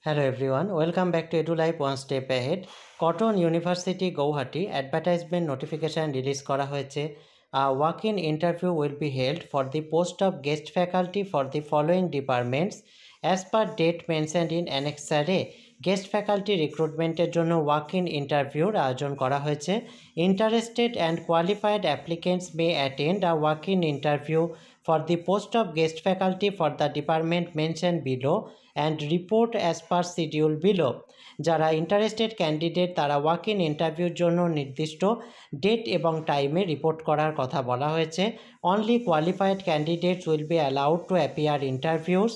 Hello everyone, welcome back to EduLife One Step Ahead. Cotton University Guwahati advertisement notification release করা হয়েছে। A walk-in interview will be held for the post of guest faculty for the following departments as per date mentioned in Annex A. Guest faculty রিক্রুটমেন্টের জন্য walk in ইন্টারভিউর আয়োজন করা হয়েছে। Interested and qualified applicants may attend a walk in interview for the post of guest faculty for the department mention below and report as per schedule below. যারা interested candidate তারা walk in ইন্টারভিউর জন্য নির্দিষ্ট date এবং টাইমে report করার কথা বলা হয়েছে। Only qualified candidates will be allowed to appear interviews.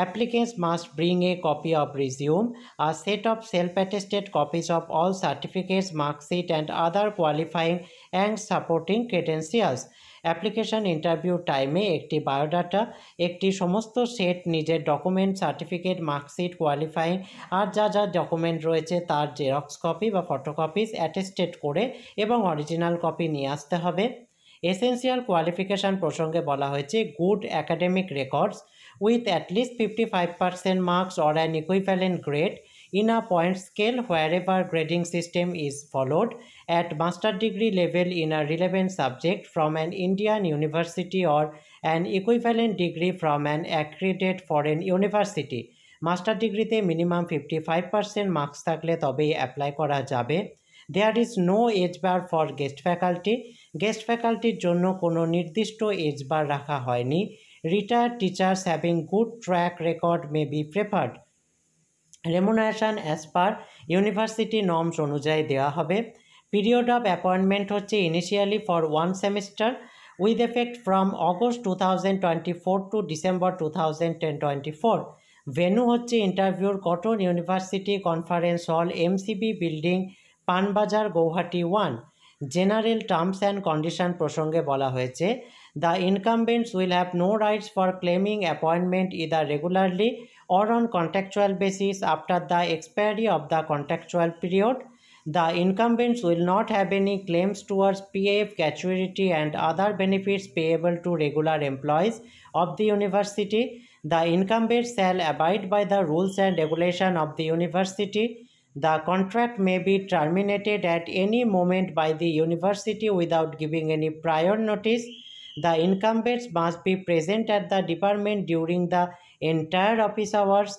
Applicants must bring a copy of resume, a set of self-attested copies of all certificates, mark sheet and other qualifying and supporting credentials. Application interview টাইমে একটি biodata, একটি সমস্ত set নিজের document, certificate, marksheet, qualifying আর যা যা document রয়েছে তার xerox copy বা ফটোকপিস অ্যাটেস্টেড করে এবং অরিজিনাল কপি নিয়ে আসতে হবে। এসেন্সিয়াল কোয়ালিফিকেশান প্রসঙ্গে বলা হয়েছে good academic records with at least 55% marks or an equivalent grade in a point scale wherever grading system is followed at master degree level in a relevant subject from an Indian university or an equivalent degree from an accredited foreign university. Master ডিগ্রিতে minimum 55% marks থাকলে তবেই apply করা যাবে। There is no age bar for guest faculty. Guest ফ্যাকাল্টির জন্য কোনো নির্দিষ্ট age বার রাখা হয়নি। Retired teachers having good track record may be preferred. Remuneration as per university norms অনুযায়ী দেওয়া হবে। Period of appointment হচ্ছে initially for 1 semester with effect from August 2024 to December 2024. Venue হচ্ছে ইন্টারভিউর cotton university conference hall MCB building Panbazar Gauhati 1। General terms and condition প্রসঙ্গে বলা হয়েছে The incumbents will have no rights for claiming appointment either regularly or on contractual basis after the expiry of the contractual period. The incumbents will not have any claims towards PF, gratuity and other benefits payable to regular employees of the university. The incumbents shall abide by the rules and regulation of the university. The contract may be terminated at any moment by the university without giving any prior notice. The incumbents must be present at the department during the entire office hours.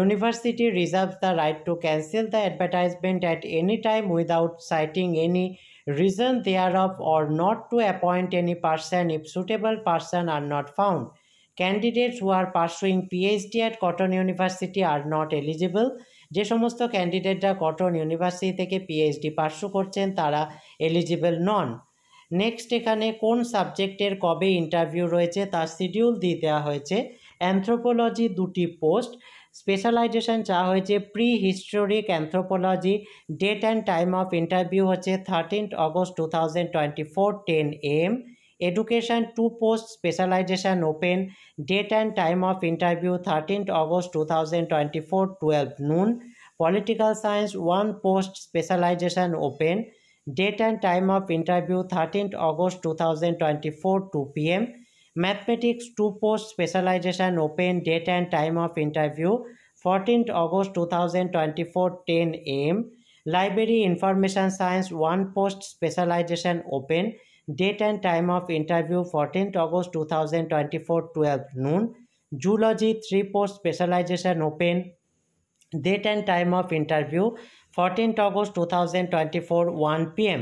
University reserves the right to cancel the advertisement at any time without citing any reason thereof or not to appoint any person if suitable person are not found. Candidates who are pursuing PhD at Cotton University are not eligible. যে সমস্ত ক্যান্ডিডেটরা cotton university থেকে PhD pursue করছেন তারা eligible নন। Next এখানে কোন সাবজেক্টের কবে interview রয়েছে তার শিডিউল দিয়ে দেওয়া হয়েছে। অ্যানথ্রোপোলজি 2টি পোস্ট, স্পেশালাইজেশন চাওয়া হয়েছে prehistoric anthropology. Date and time of interview হচ্ছে 13 August 2024 10 AM। Education 2 post, specialization open. Date and time of interview 13 August 2024 12 noon। Political science 1 post, specialization open. Date and time of interview 13 August 2024 2 PM. Mathematics 2 post, specialization open. Date and time of interview 14 August 2024 10 AM. Library Information Science 1 post, specialization open. Date and time of interview 14 August 2024 12 noon. Zoology 3 post, specialization open. Date and time of interview 14 August 2024 1 PM.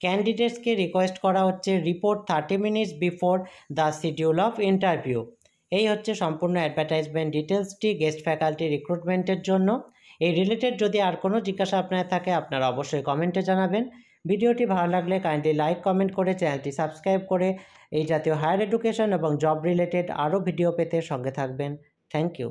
ক্যান্ডিডেটসকে request করা হচ্ছে report 30 minutes before the schedule of interview. এই হচ্ছে সম্পূর্ণ advertisement ডিটেলসটি guest faculty রিক্রুটমেন্টের জন্য। এই related যদি আর কোনো জিজ্ঞাসা আপনার থাকে আপনারা অবশ্যই কমেন্টে জানাবেন। ভিডিওটি ভালো লাগলে কাইন্ডলি লাইক কমেন্ট করে চ্যানেলটি সাবস্ক্রাইব করে এই জাতীয় হায়ার এডুকেশন এবং জব রিলেটেড আরও ভিডিও পেতে সঙ্গে থাকবেন। Thank you.